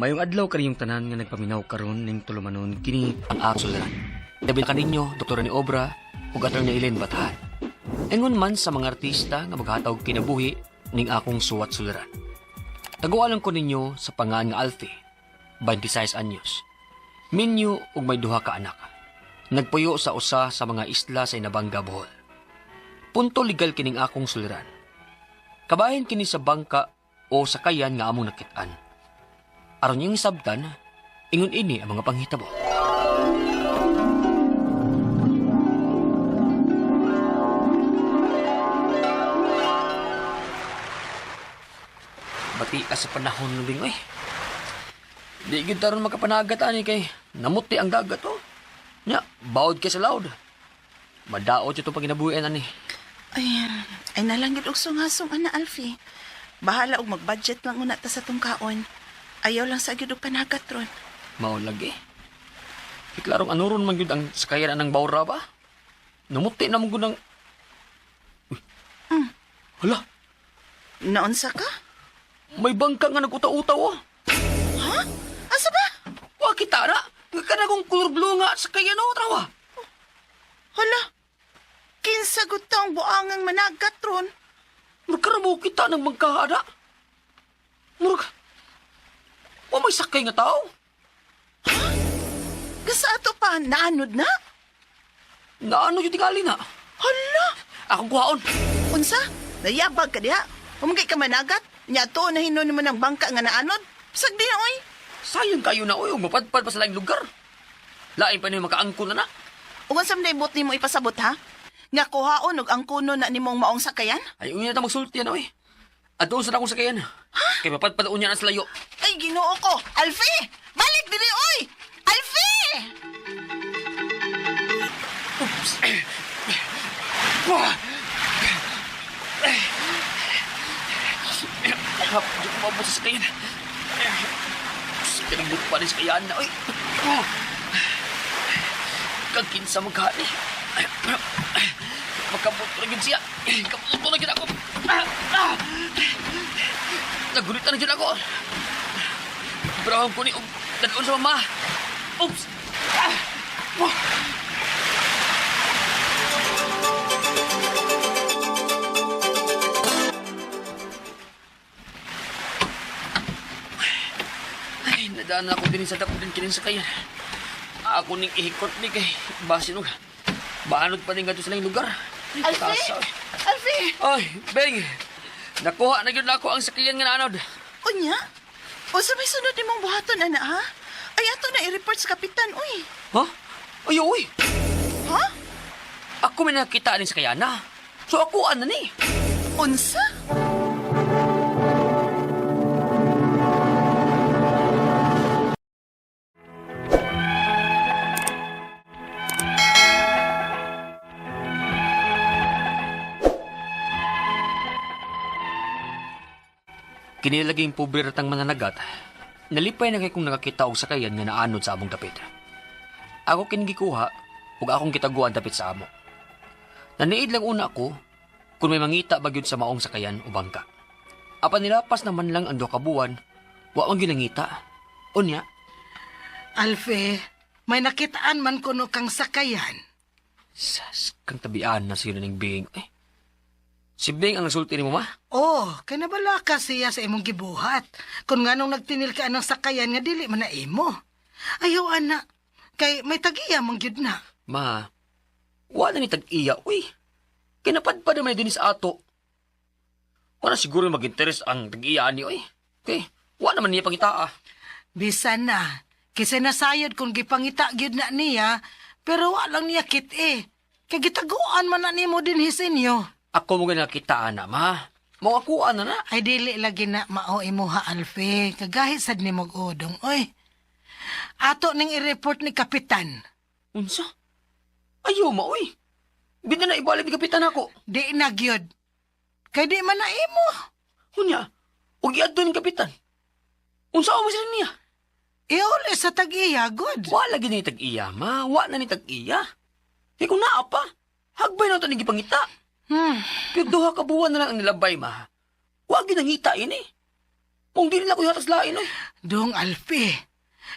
Mayong adlaw kaniyong tanan nga nagpaminaw karon ning tulumanon kini ang aksulan. Dabil kaninyo, doktora ni Obra, ug Attorney Ellen Batahan. Ingon man sa mga artista nga maghatag kinabuhi ning akong suwat suliran. Tagualan ko ninyo sa pangan nga Alfie, 26 anyos. Minyo ug may duha ka anak. Nagpuyo sa usa sa mga isla sa Inabanga, Bohol. Punto legal kining akong suliran. Kabahin kini sa bangka o sakayan nga among nakit-an. Aron yung sabtan, ingon ini ang mga panghitabo. Bati ka sa panahon ng bingoy. Di gid taron makapanagat ani kay namuti ang dagat oh. Nya, bawod kay sa loud. Madaot ito pag kinabuhian ani. Ay nalanggit og sungasong ana Alfie. Bahala og mag-budget lang una ta sa tong kaon. Ayaw lang sa gyud og panagat ron. Mao lagi. Iklarong anuron man gyud ang sakayan anang bawra ba? Namuti na mo gud ang Hala, Naunsa ka? may bangka nga nagutaw-utaw oh. Ha? Asa ba? Wa kita na. Kana kong color blue nga sakayan oh trawa. Hala. Kinsa gud taong buangang managat ron? Magkaramo kita ng magkahada. Murag, o may sakay nga tao. Gasa ato pa naanod na? Naano yung tingali na? Hala. Akong kuhaon. Unsa? Nayabag ka diha. Umagay ka managat. Nya to na hinon mo ng bangka nga naanod. Bisag di na oy. Sayang kayo na oy, mapadpad pa sa laing lugar. Lain pa niyo makaangkon na na. Ugan sam na ibot nimo ipasabot ha? Nga kuhaon og ang kuno na nimong maong sakayan? Ay, unya na ta magsulti yan oy. At doon sa akong sakayan. Kaya mapadpad unya na sa layo. Ay, ginoo ko! Alfie! Balik diri, oy! Alfie! Oops. Wah! Hap, di ko mabot sa sakayan. Sige, nagbuto pa rin sa kayan na oy. Kaginsa maghani. Makabuto na gid siya. Kabuto na gid ako. Nagulitan na gid ako. Ibrahim ko ni dadon sa mama. Oops! Ay, nadaan ako din sa dapod din kinin sa kayan. Ako ning ihikot ni kay basin og baanod pa din gadto sa laing lugar. Alfie! Alfie! Ay, Beng! Nakuha na yun ako ang sakayan nga naanod. Unya? O sa may sunod nimong buhaton, ana, ha? Ay, ato na i-report sa kapitan, uy. Ha? Ay, uy! Ha? Ako may nakita ni sakayan na. So ako ano ni? Unsa? Kinilaging pobre ratang mananagat. Nalipay na kay kung nakakita og sakayan nga naanod sa among dapit. Ako kinigikuha ug akong kitaguan dapit sa amo. Naniid lang una ako kung may mangita ba gyud sa maong sakayan o bangka. Apan nilapas naman lang ang 2 ka buwan, wa man ginangita. Unya, Alfie, may nakitaan man kuno kang sakayan. sas kang tabian na sila ning Bing. Si Bing ang nagsulti ni mo, ma? Oh, kay nabala ka siya sa imong gibuhat. Kung nganong nagtinil ka ng sakayan nga dili man na imo. Ayaw ana, kay may tagiya mong gyud na. Ma, wala ni tag-iya, uy. Kinapadpad naman din sa ato. Wala siguro mag-interes ang tag-iya ni, uy. Okay, wala naman niya pangita, ah. Bisan na, kasi nasayod kung gipangita gyud na niya, pero walang niya kit eh. Kay gitaguan man na nimo din hisinyo. Ako mo nakita na, ma. Mga kuan na na. Ay dili lagi na mao imuha Alfie, kagahit sad nimo udong, oy. Ato ning i-report ni kapitan. Unsa? Ayaw, ma, uy. Bina na ibalik ni kapitan ako. Di na gyud. Kay di man na imo. Unya, huwag iadto ni kapitan. Unsa ako sila niya? Iuli sa tag-iya, good. Wala gini tag-iya, ma. Wala na ni tag-iya. Eh kung naa pa, hagbay na ito ni gipangita. Pero 2 ka buwan na lang ang nilabay, ma. Huwag ginangita ini. Kung di nila ko hatas lain, oy. Dong Alfie,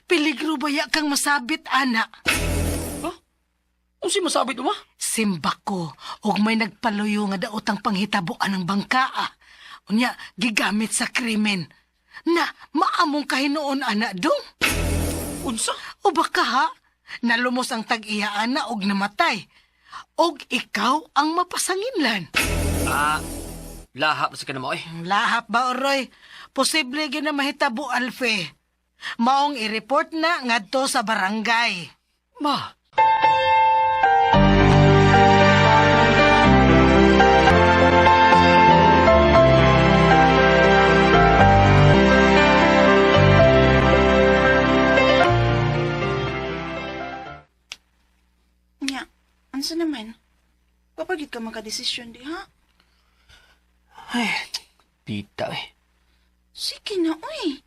peligro baya kang masabit, ana. Ha? Kung si masabit mo, Simba ko, og may nagpaluyo nga daotang panghitabuan ng bangkaa. Unya, gigamit sa krimen. Na, maamong kahinoon, ana, dong. unsa? O baka ha, nalumos ang tag-iya, ana, og namatay. Og ikaw ang mapasanginlan. Lahap sa kanamo, oy. Lahap ba, Oroy? Posible gina mahitabo, Alfe. Maong i-report na ngadto sa barangay. Ma, Nya, ansa naman? Papagid ka makadesisyon di, ha? ay, tita, eh. Sige na, uy.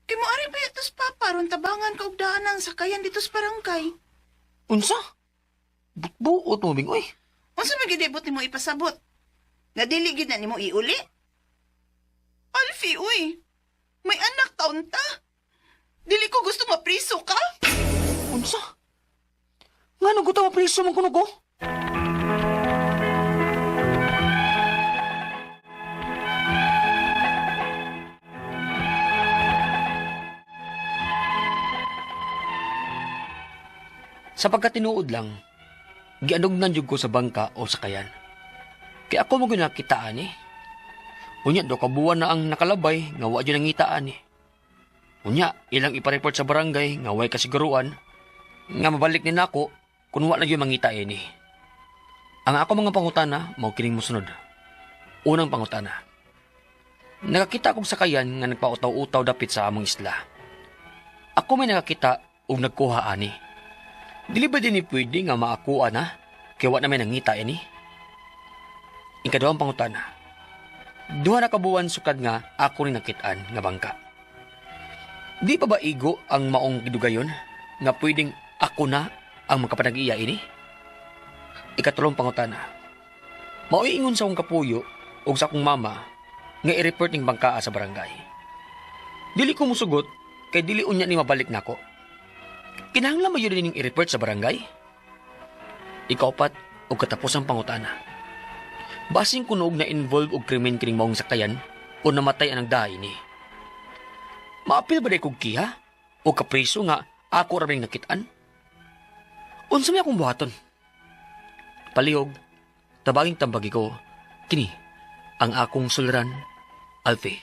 Kay mo ari ba yatos papa, ron tabangan ka og daan ang sakayan dito sa barangay. Unsa? Buot mo, Bing, oy. Unsa man gidibot nimo ipasabot? Nga dili gid na nimo iuli? Alfie, uy. May anak taon ta. Dili ko gusto mapriso ka. Unsa? Nga nung gusto mapriso mong kunog, oh? Sa pagkatinuod lang, gianog nan jud ko sa bangka o sakayan. Kaya ako mo ginakitaan eh. Unya, do kabuwan na ang nakalabay, nga wa dyan ang ngitaan eh. Unya, ilang ipareport sa barangay, nga way kasiguruan, nga mabalik ni nako, kung wa na yun mangitain eh. Ang ako mga pangutana, mao kining musunod. Unang pangutana. Nakakita akong sakayan nga nagpautaw-utaw dapit sa among isla. Ako may nakakita o nagkuha ani. Dili ba din ni pwede nga maakuha na? Kaya wa namin nangita ini. Ikaduhang pangutana. Duha na kabuwan sukad nga ako rin nakitaan nga bangka. Di pa ba igo ang maong gidugayon nga pwedeng ako na ang magkapanag-iya ini? Ikatulong pangutana. Mauingon sa akong kapuyo o sa akong mama nga i-report ning bangkaa sa barangay. Dili ko musugot kay dili unya ni mabalik nako. Kinahanglan mo yun ning i-report sa barangay? Ikaupat o katapos ang pangutana. Basing kunog na involve og krimen kining maong sakayan o namatay ang nagdahi ni. Maapil ba day kog kiha? O kapriso nga ako raming nakitaan? Unsa may akong buhaton? Palihog, tabaging tambagi ko, kini, ang akong suliran, Alfie.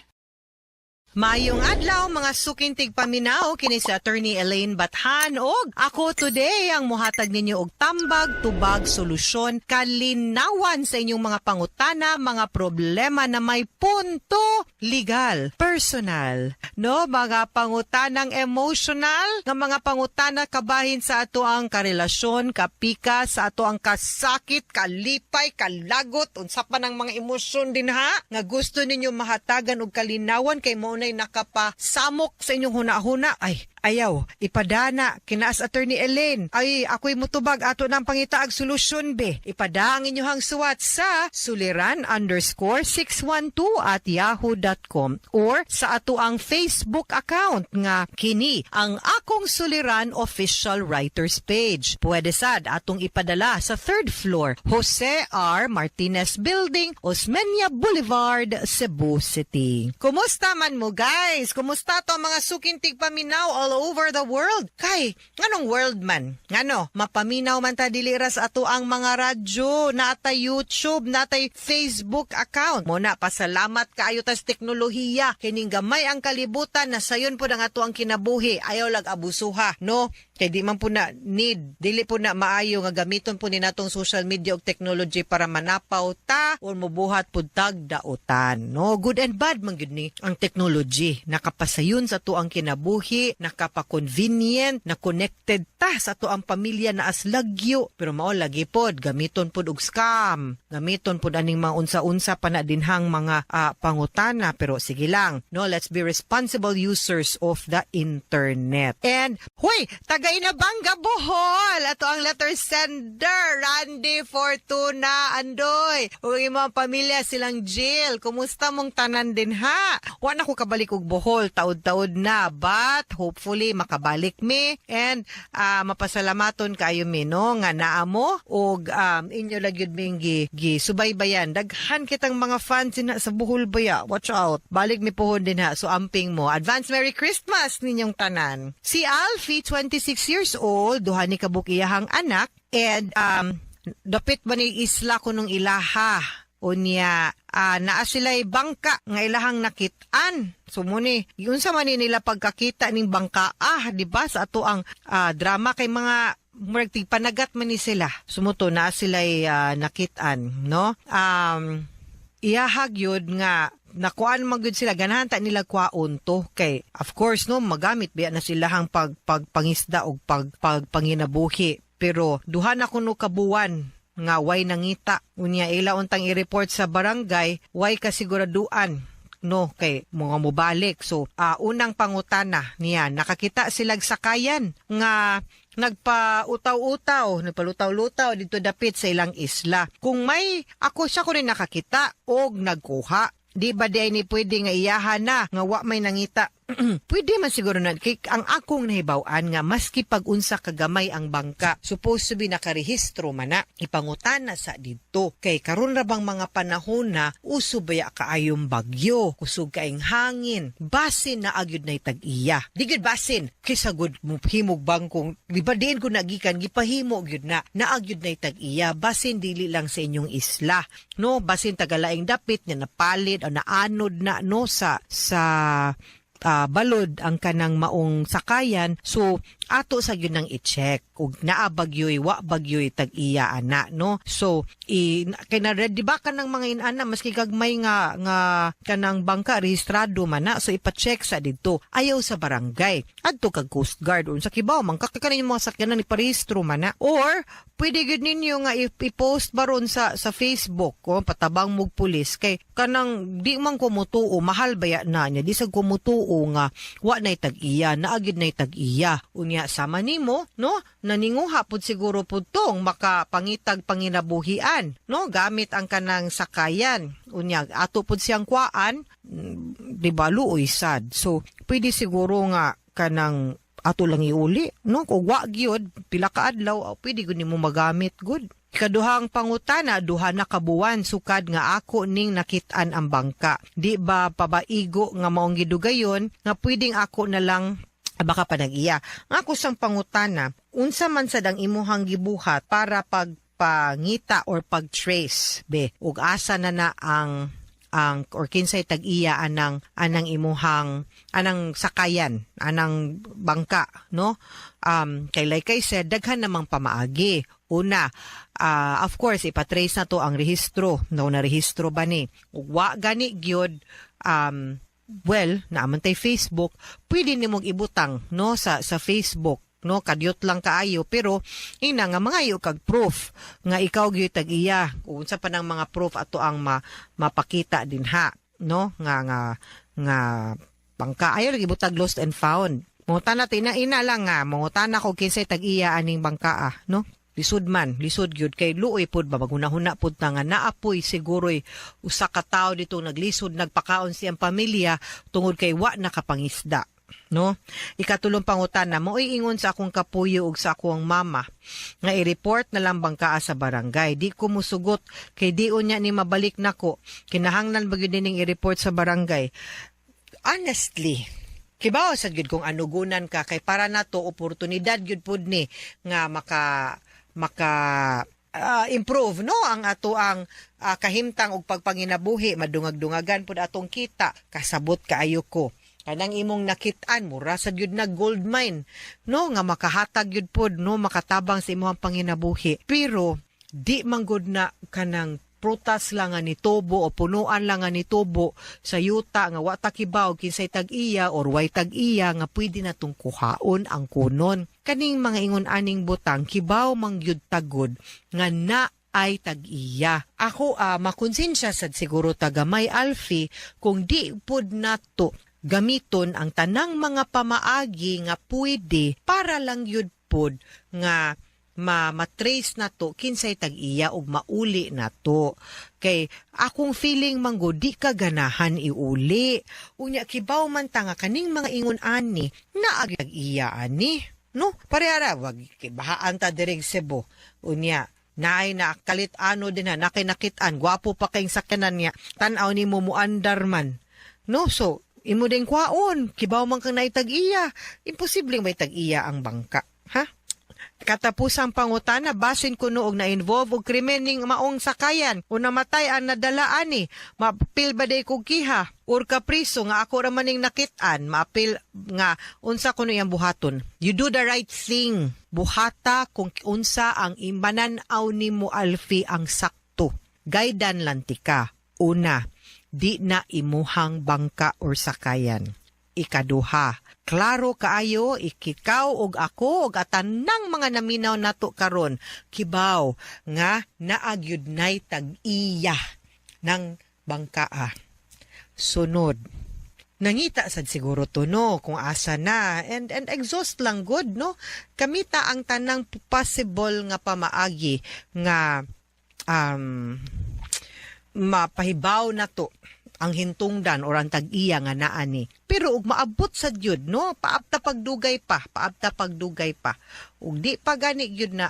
Mayong adlaw mga sukintig paminaw kini si Attorney Elaine Bathan og ako today ang muhatag ninyo og tambag, tubag, solusyon, kalinawan sa inyong mga pangutana, mga problema na may punto legal, personal, no, mga pangutanang emotional, nga mga pangutana kabahin sa ato ang karelasyon, kapika, sa ato ang kasakit, kalipay, kalagot, unsa pa ng mga emosyon din ha, nga gusto ninyo mahatagan og kalinawan kay mo nay nakapasamok sa inyong huna-huna. Ay, ayaw, ipadana, kinaas Attorney Elaine. Ay, ako'y mutubag ato ng pangitaag solusyon be. Ipada ang inyong suwat sa suliran_612@yahoo.com or sa ato ang Facebook account nga kini ang Akong Suliran Official Writers Page. Pwede sad atong ipadala sa 3rd floor, Jose R. Martinez Building, Osmeña Boulevard, Cebu City. Kumusta man mo guys? Kumusta to mga sukintig paminaw all over the world? Kay, nganong world man? Ngano, mapaminaw man ta dilira sa ato ang mga radyo, natay YouTube, natay Facebook account. Muna, pasalamat kaayo tas teknolohiya. Kining gamay ang kalibutan na sayon po ang ato ang kinabuhi. Ayaw lag abusuha, no? Kay di man po na need, dili po na maayo nga gamiton po ni natong social media o technology para manapaw ta o mubuhat po tagdautan, no? Good and bad man gyud ni ang technology. Nakapasayon sa to ang kinabuhi, nakapa-convenient, na connected ta sa to ang pamilya na aslagyo. Pero mao lagi pod gamiton pod og scam. Gamiton pod aning mga unsa-unsa pa na dinhang mga pangutana. Pero sige lang, no, let's be responsible users of the internet. And hoy, taga walay na bangga Bohol. Ato ang letter sender, Randy Fortuna, Andoy. Ug imong pamilya silang Jill. Kumusta mong tanan din ha? Wa na ko kabalik og Bohol, taud-taud na. But hopefully makabalik mi and mapasalamaton kayo mi no nga naa mo og inyo lagyud ming gi subaybayan. Daghan kitang mga fans na sa Bohol baya. Watch out. Balik mi pohon din ha. So amping mo. Advance Merry Christmas ninyong tanan. Si Alfie, 26 years old, duha ni kabuk iyahang anak and dapit ba ni isla ko nung ilaha. Unya, naa sila'y bangka nga ilahang nakitaan. So muni, yun sa man nila pagkakita ning bangka, di ba? Sa ato ang drama kay mga murag panagat man ni sila. Sumuto na sila'y nakitaan, no? Iyahag yun nga, nakuan magud sila ganahan ta nila kwaon to kay of course no magamit biya na sila hang pagpangisda og pagpanginabuhi pero duha na kuno kabuwan nga way nangita unya ila untang i-report sa barangay way kasiguraduan no kay mga mobalik so unang pangutana niya nakakita silag sakayan nga nagpautaw-utaw, nagpalutaw-lutaw dito dapit sa ilang isla. Kung may ako siya ko rin nakakita og nagkuha. Di ba di ni pwede nga iyahan na nga wa may nangita? Pwede man siguro na ang akong nahibaw-an nga maski pag-unsa kagamay ang bangka supposed to be nakarehistro man na ipangutan na sa dito kay karon ra bang mga panahon na uso baya kaayong bagyo kusog kaing hangin basin na agyud nay tag-iya digid basin kaysa good mo himog bangkong di ba diin ko nagikan gipahimo gyud na naagyud nay tag-iya basin dili lang sa inyong isla no basin tagalaing dapit nga napalid o naanod na no sa balod ang kanang maong sakayan so ato sa yun nang i-check ug naa bagyoy wa bagyoy tag-iya ana no so kay na ready ba kanang mga inana maski gagmay nga kanang bangka rehistrado man na so ipa-check sa didto ayaw sa barangay adto kag Coast Guard unsa kibaw man kakakanin mga sakyanan ni parehistro man na or pwede gud ninyo nga i-post baron sa Facebook o patabang mog pulis kay kanang di man kumutuo mahal baya na nya di sa kumutuo nga wa nay tag-iya naagid nay tag-iya unya sama nimo no naninguha pud siguro pud tong makapangitag panginabuhian no gamit ang kanang sakayan unya ato pud siyang kuan di ba luoy sad so pwede siguro nga kanang ato lang iuli no kung wa gyud pila ka adlaw pwede gud nimo magamit good. Ikaduhang pangutana, duha na kabuwan sukad nga ako ning nakit-an ang bangka. Di ba pabaigo nga maong gidugayon nga pwedeng ako na lang baka panag-iya. Ako sang pangutana, unsa man sad ang imuhang gibuhat para pagpangita or pag-trace be ug asa na ang or kinsay tag-iya anang imuhang anang sakayan anang bangka no kay like I said daghan namang pamaagi una of course ipatrace na to ang rehistro no na rehistro ba ni wa gani gyud well naaman tay Facebook pwede nimong ibutang no sa Facebook no kadyot lang kaayo pero ina nga mga iyo kag proof nga ikaw gyud tag-iya unsa pa nang mga proof ato ang mapakita din ha no nga bangka ayo lagi butag lost and found mongutan natin ina lang nga mongutan ko kinsay tag-iya aning bangka no lisod gyud kay luoy pud ba magunahuna pud ta nga naapoy siguroy usa ka tawo dito naglisod nagpakaon siyang pamilya tungod kay wa nakapangisda no ikatulong pangutana mo ingon sa akong kapuyo ug sa akong mama nga i-report na lang bangka sa barangay di ko musugot kay di unya ni mabalik nako kinahanglan ba gyud ning i-report sa barangay honestly kibaw sad gyud kung anugunan ka kay para nato oportunidad gyud pud ni nga maka improve no ang ato ang kahimtang og pagpanginabuhi madungag-dungagan pud atong kita kasabot kaayo ko kanang imong nakit-an mura sad gyud na gold mine no nga makahatag gyud pod no makatabang sa imong panginabuhi pero di manggod na kanang prutas lang nga nitubo o punuan lang nga nitubo sa yuta nga wa ta kibaw kinsay tag-iya or way tag-iya nga pwede natong kuhaon ang kunon kaning mga ingon aning butang kibaw mangyud tagod nga na ay tag-iya. Ako makonsensya sad siguro tagamay Alfie kung di pud nato gamiton ang tanang mga pamaagi nga pwede para lang yun pod nga matrace na to kinsay tag-iya ug mauli na to. Kay akong feeling manggo di ka ganahan iuli. Unya kibaw man ta nga kaning mga ingon ani na tag-iya ani. No, parehara wag kibahaan ta direg Cebu. Unya naay na kalit ano din ha, nakinakitaan, gwapo pa kayong sakyanan niya, tanaw ni mo muandar man. No, so, imo din kwaon, kibaw man kang naitag-iya, imposibleng may tag-iya ang bangka, ha? Katapusang pangutana, basin ko noong na-involve og krimen ning maong sakayan o namatay ang nadalaan ni. Mapil ba day kog kiha? Or kapriso nga ako raman ning nakitaan, mapil nga unsa kuno yang buhaton. You do the right thing. Buhata kung unsa ang imananaw nimo Alfie ang sakto. Gaydan lantika. Una, di na imuhang bangka or sakayan. Ikaduha, klaro kaayo ikikaw og ako og atanang mga naminaw nato karon kibaw nga naagyud nay tag-iya ng bangkaa. Sunod, nangita sad siguro to no kung asa na and exhaust lang good no. Kamita ang tanang possible nga pamaagi nga mapahibaw na to ang hintungdan or ang tag-iya nga naa ni. Pero ug maabot sa gyud no, paabta pagdugay pa. Ug di pa gani gyud na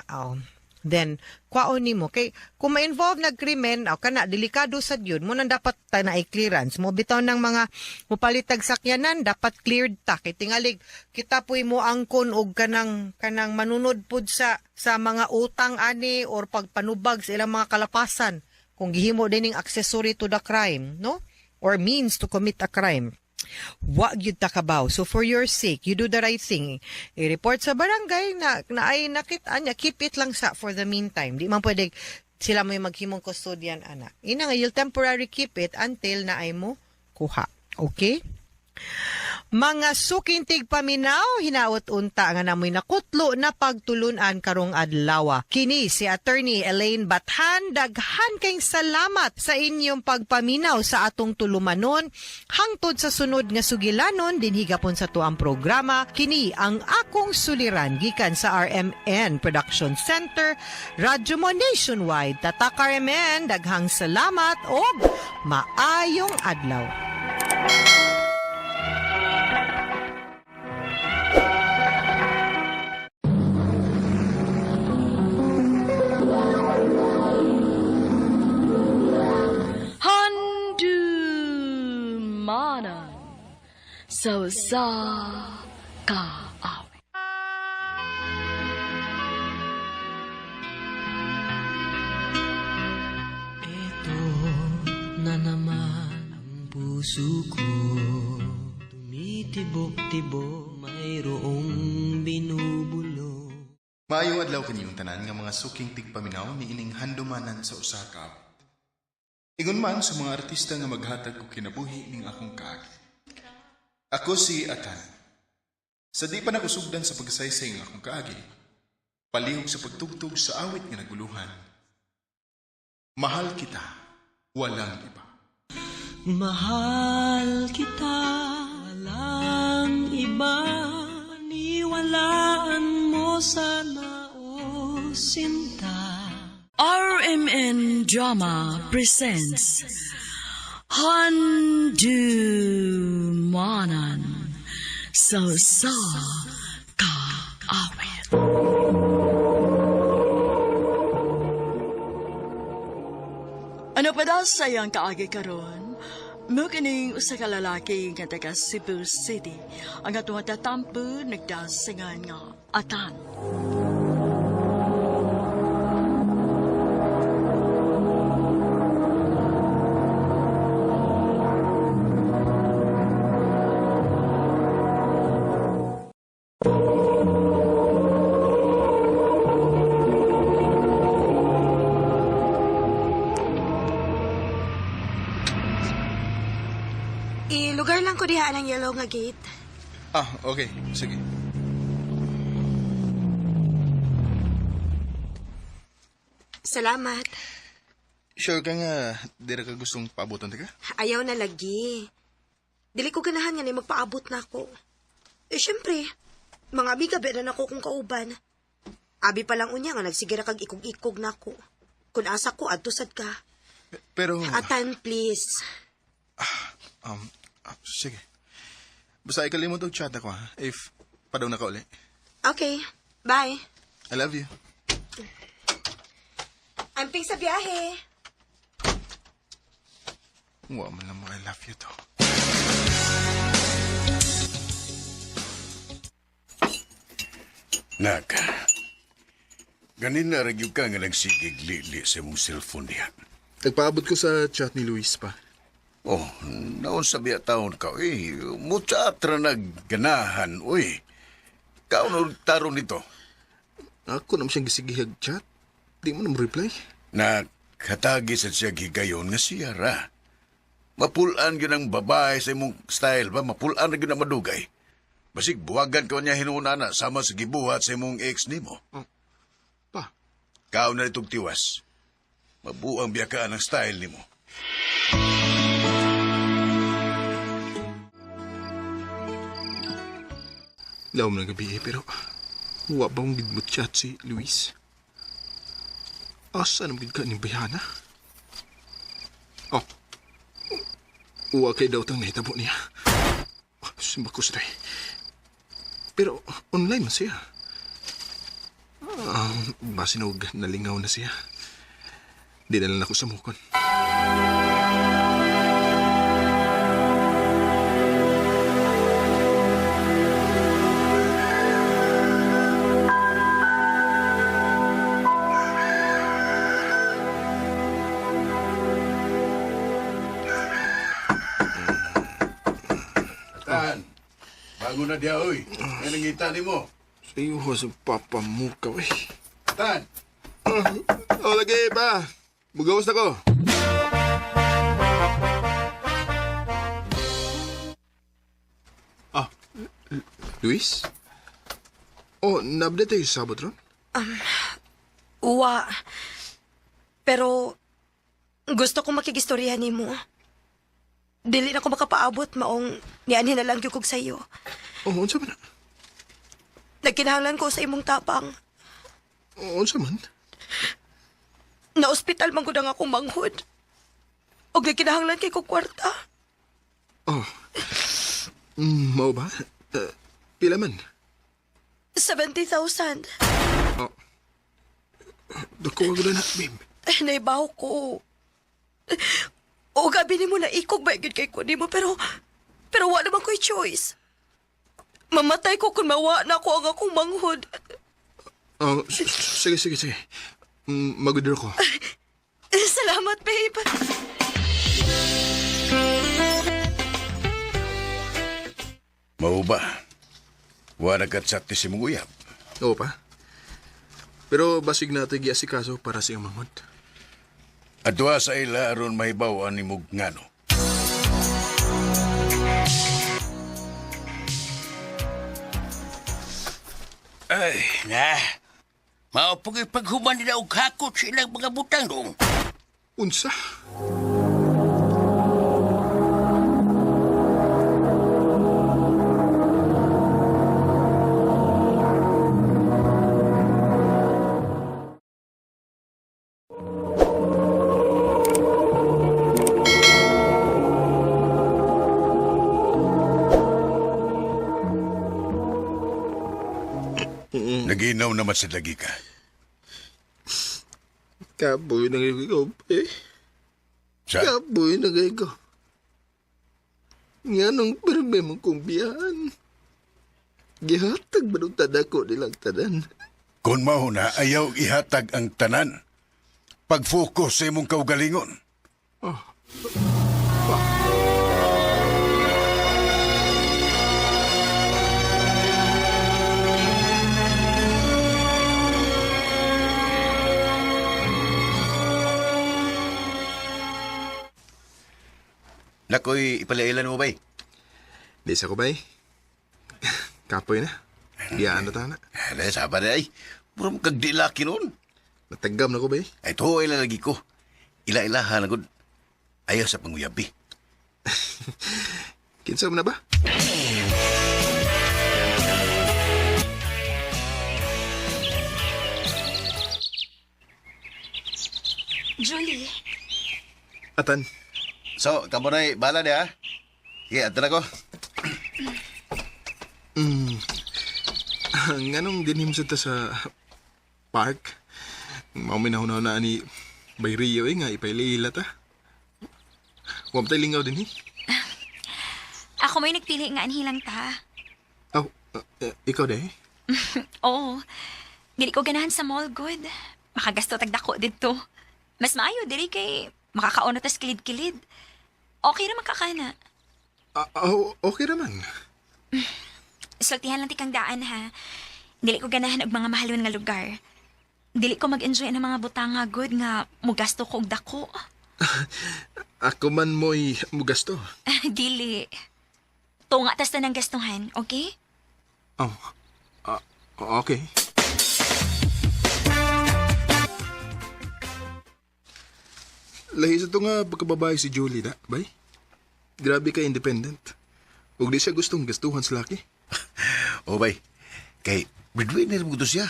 then kwaon nimo kay kung ma-involve nag krimen kana delikado sa gyud mo nang dapat ta na clearance mo bitaw ng mga mupalitag sakyanan dapat cleared ta kay tingalig kita puy mo angkon og kanang manunod pud sa mga utang ani or pagpanubag sa ilang mga kalapasan kung gihimo dining accessory to the crime no or means to commit a crime. Wa gyud ta kabaw. So for your sake, you do the right thing. I-report sa barangay na ay nakita niya, keep it lang sa for the meantime. Di man pwede sila mo yung maghimong custodian ana. Ina nga you'll temporary keep it until na ay mo kuha. Okay? Mga sukintig paminaw, hinaot unta nga namoy nakutlo na pagtulunan karong adlaw. Kini si Attorney Elaine Bathan, daghan kayong salamat sa inyong pagpaminaw sa atong tulumanon. Hangtod sa sunod nga sugilanon, dinhigapon sa tuang programa, kini ang akong suliran gikan sa RMN Production Center, Radyo Mo Nationwide. Tatak RMN, daghang salamat o maayong adlaw. So sa kaawi. Ito na naman ang puso ko, tumitibok-tibok, mayroong binubulo. Maayong adlaw kaniyong tanan nga mga suking tigpaminaw ni ining handumanan sa Osaka. Ingon man sa mga artista nga maghatag og kinabuhi ning akong kaagi. Ako si Atan. Sa di pa nakusugdan sa pagsaysay ng akong kaagi, palihog sa pagtugtog sa awit nga naguluhan. Mahal kita, walang iba. Mahal kita, walang iba, niwalaan mo sana o sinta. RMN Drama presents Handumanan So Sa Kaawit. Ano pa daw sayang kaagi karon? Mo kining usa ka lalaki nga taga Cebu City ang atong tatampo nagdasingan nga Atan. Lugar lang ko diha ng yellow nga gate. Okay. Sige. Salamat. Sure ka nga, dira ka gustong paabutan ka? Ayaw na lagi. Dili ko ganahan nga ni magpaabot na ako. Syempre, mga amiga ba na ako kung kauban. Abi pa lang unya nga nagsigira kag ikog-ikog nako. Kung asa ko adto sad ka. Pero, Atan, please. sige. Basta ikalimot og chat ako, ha? If padaw na ka uli. Okay, bye. I love you. Amping sa biyahe. Wow, man lang mo, I love you to. Nak, ganin na ragyo ka nga nagsigig li sa mong cellphone diyan. Nagpaabot ko sa chat ni Luis pa. Oh, naon sa biya taon ka, mutsa atra nagganahan, uy. Kaon tarong nito. Ako naman siyang gisigihag chat. Di mo naman reply. Nakatagi sa siya gigayon nga siya ra. Mapulaan yun ang babae sa imong style ba? Mapulaan na yun ang madugay. Basig buwagan ka niya hinunana sama sa gibuhat sa imong ex nimo. Pa, Kaon na itong tiwas. Mabuang biyakaan ang style nimo. lawom na gabi pero wa ba mong gid mo chat si Luis? Asa naman gid ka ni Bayana? Oh, uwa kay daw tang nahitabo niya. Simba ko sa pero online man siya. Basinog nalingaw na siya. Di na lang ako sa mukon. Tan, bago na diya, uy. Yan ang ngita ni mo. Sa iyo sa papa mo ka, eh. Tan, Lagi pa. Mugawas na ko. Luis? Oh, na-update tayo sa sabot ron? Uwa. Pero, gusto ko makigistoryahan ni mo. Dili na ko makapaabot maong nianhin na lang yung sa iyo. Oh, unsa man? Nagkinahanglan ko sa imong tapang. Oh, unsa man? Na ospital man gud ang akong manghod. Og nagkinahanglan kay ko kwarta. Oh. Mao ba? Pila man? 70,000. Dako ko na, babe. Naibaw ko. O gabi ni mo na ikog ba yun kay ko ni mo, pero wala naman ko'y choice. Mamatay ko kung mawa na ako ang akong manghod. Oh, sige. Mag-withdraw ko. Salamat, babe. mau ba? Wala katsat ni si mong uyab. Oo pa. Pero basig na ito giasikaso para sa iyong manghod. Adwa sa ila aron mahibawaan ni mong ngano. Ay, na. Maupag ipaghuman nila og hakot sa ilang mga butang dong. Unsa? Naginaw naman sa lagi ka. Kaboy na ngayon ko, eh. Sa? Kaboy na ngayon ko. Nga nung problema kong biyahan. Gihatag ba nung tadako nilang tanan? Kung mahuna, ayaw ihatag ang tanan. Pag-focus sa imong kaugalingon. Nakoy ipalailan mo ba? Di sa ko ba eh? Kapoy na. Biyaan na tana. Ala, saba na ay. Murang kagdilaki nun. Natagam na ko ba eh? Ay, to ay lalagi ko. Ila-ilahan agad. Ayaw sa panguyabi. Kinsa mo na ba? Julie. Atan, So, kamo na'y bala niya, ha? Sige, ato na ko. nganong dinim sa ta sa park? Mauminaw na ni Bay Rio nga ipailila ta. Huwag tayo lingaw din Ako may nagpili nga anhilang ta. Oh, ikaw de? Oo. Dili ko ganahan sa mall good. Makagasto tagdako dito. Mas maayo dili kay makakaon na tas kilid-kilid. Okay ra makakana. Okay naman. Sultihan lang ti kang daan ha. Dili ko ganahan og mga mahalon nga lugar. Dili ko mag-enjoy ng mga butanga good nga mugasto ko og dako. Ako man mo'y mugasto. Dili. Tunga tas tanang gastuhan, okay? Oh, okay. Lahi sa to nga pagkababae si Julie da, bay? Grabe ka independent. Huwag di siya gustong gastuhan sa laki. O bay, kay breadwinner mo to siya.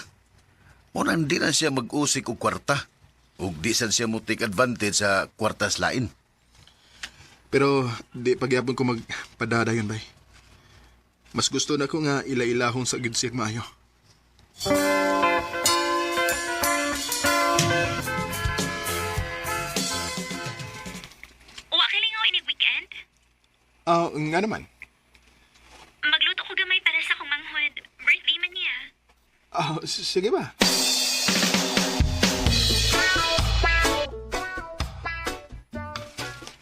Muna hindi na siya mag-usik o kwarta. Ug di san siya mo take advantage sa kwartas lain. Pero di pagyapon ko magpadadayon, bay. Mas gusto na ko nga ila-ilahon sa gid siya maayo. Wa ka lingaw inig weekend? Nga naman. Magluto ko gamay para sa akong manghod. Birthday man niya. Sige ba?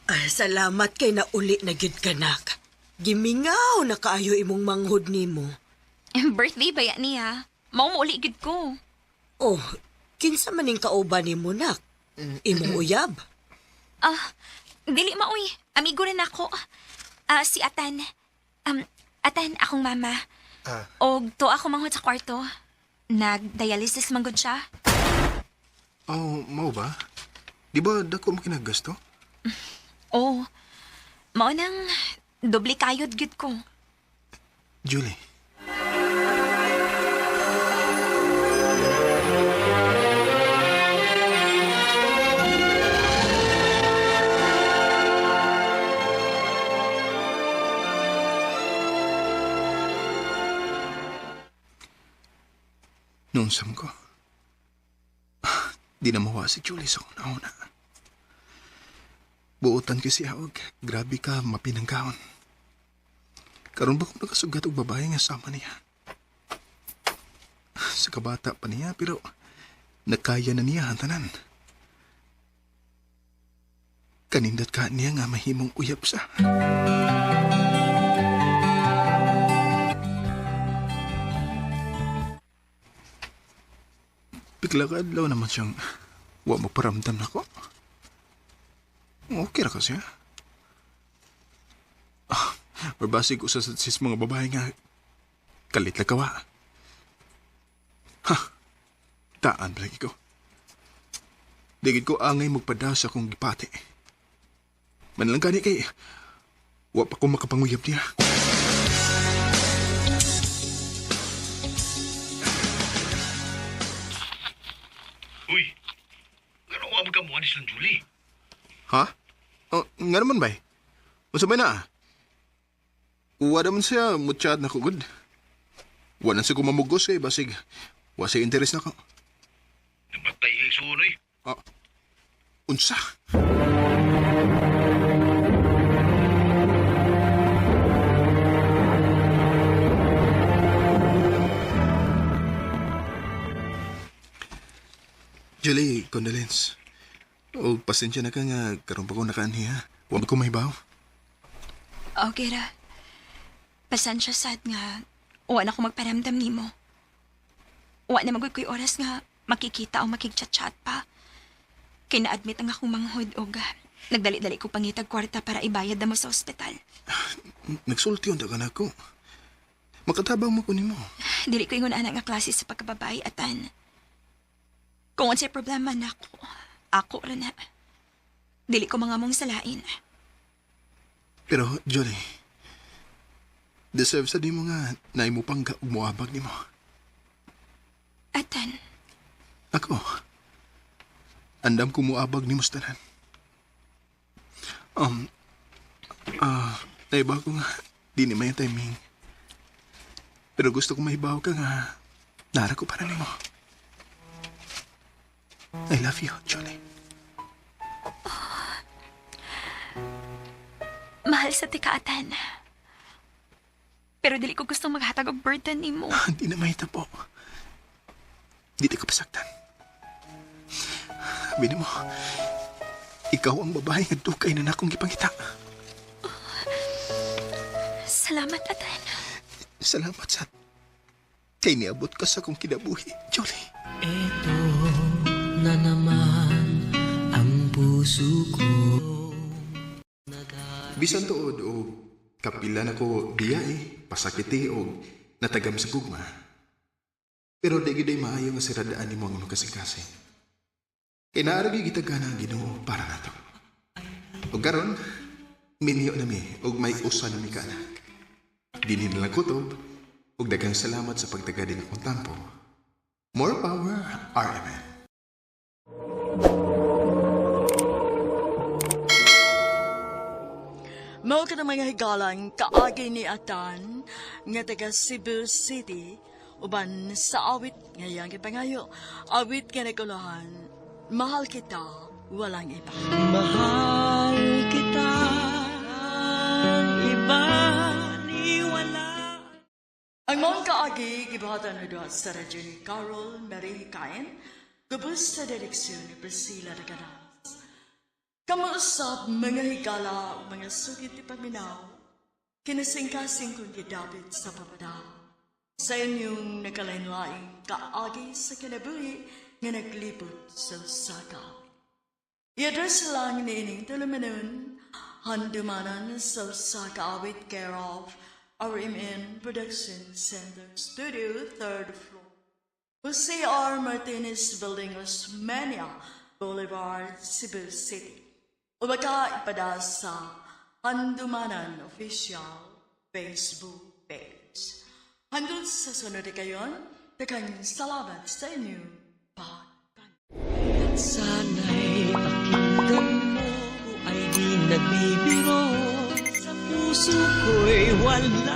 Ay, salamat kay nauli na gid kanak. Gimingaw na kaayo imong manghod nimo. Birthday ba yan niya? Mao mo uli gid ko. Oh, kinsa maning kauban nimo nak? Imong uyab. Dili maoy. Amigo rin ako. Si Atan. Atan, akong mama. Og to ako manghod sa kwarto. Nag-dialysis manggod siya. Mau ba? Di ba dako mo kinagasto? Oh, mao nang doble kayod gid ko. Julie. Noong sam ko, di na mawa si Julie sa una-una. Buotan kasi awag, grabe ka mapinanggaon. Karon ba kung nakasugat og babae nga sama niya? Sa kabata pa niya, pero nakaya na niya ang tanan. Kanindat ka niya nga mahimong uyab sa. Bigla ka adlaw naman siyang wa maparamdam na ko. Okay ra kasi, ha? Mabasig ko sa mga babae nga kalit na kawa. Taan palagi ko. Digid ko angay magpada sa akong gipati. Manalang gani kay wa pa ko makapanguyab niya. Uy, gano'n nga magkamuhan ni Slan Julie? Ha? Nga naman ba? Masabay na. Uwa naman siya, mutsyad na kugod. Uwa na siya kumamugos kay basig. Uwa siya interes na ko. Nabatay kay Sunoy. Unsa? Julie, condolence. O, pasensya na ka nga, karoon pa ko nakaanhiya. Huwag ko mahibaw. Okay ra. Pasensya sad nga. Wa na ko magparamdam nimo. Wa na magod ko'y oras nga makikita o makigchat-chat pa. Kina-admit ang akong manghod o nagdali-dali ko pangitag kwarta para ibayad na mo sa ospital. Nagsulti yung dagan ako. Makatabang mo ko nimo. Dili ko ingon ana nga klase sa pagkababae atan. Kung unsay problema na ako ra na. Dili ko mga mong salain. Pero, Jolie, deserve sa di mo nga na imo pang umuabag ni mo. Atan. Ako, Andam ko muabag ni Mustanan. Naibaw ko nga, di ni may timing. Pero gusto ko maibaw ka nga, nara ko para nimo. I love you, Johnny. Mahal sa tikaatan. Pero dili ko gustong maghatag og burden nimo. Hindi na may tapo. Di ko pasaktan. Bini mo, ikaw ang babae nga dukay na nakong ipangita. Salamat, Atan. Salamat sa kay niabot ka sa kong kinabuhi, Jolie. Ito na naman ang puso ko. Bisan tuod o kapila na ko diya pasakiti o natagam sa gugma. Pero di giday maayo nga siradaan ni mo ang kasing-kasing. Inaaragi gitagana ang Ginoo para nato. O karon, minyo na mi o may usa na mi ka anak. Dinin lang kutob o dagang salamat sa pagtaga din akong tampo. More power, RMN. Mao ka na mga higalang kaagi ni Atan nga taga Cebu City uban sa awit ngayang ipangayo. Awit nga naguluhan, mahal kita, walang iba. Mahal kita, ang iba ni wala. Ang mga kaagi, gibuhatan na doon sa radyo ni Carol Marie Hikain, gabos sa direksyon ni Priscilla Raganas. Kamuusap mga higala o mga sugit ni paminaw, kinasingkasing kong gidapit sa papadaw. Sa inyong nakalain-laing kaagi sa kinabuhi nga naglibot sa sakaw. I-address lang ni ining tulumanon, handumanan sa sakaw with care of RMN Production Center Studio, 3rd floor. Jose R. Martinez Building, Osmeña Boulevard, Cebu City. O baka ipada sa Handumanan Official Facebook page. Handol sa sunod kayon, daghang salamat sa inyo pagpanood. Sana'y pakinggan mo ay di nagbibiro. Sa puso ko'y wala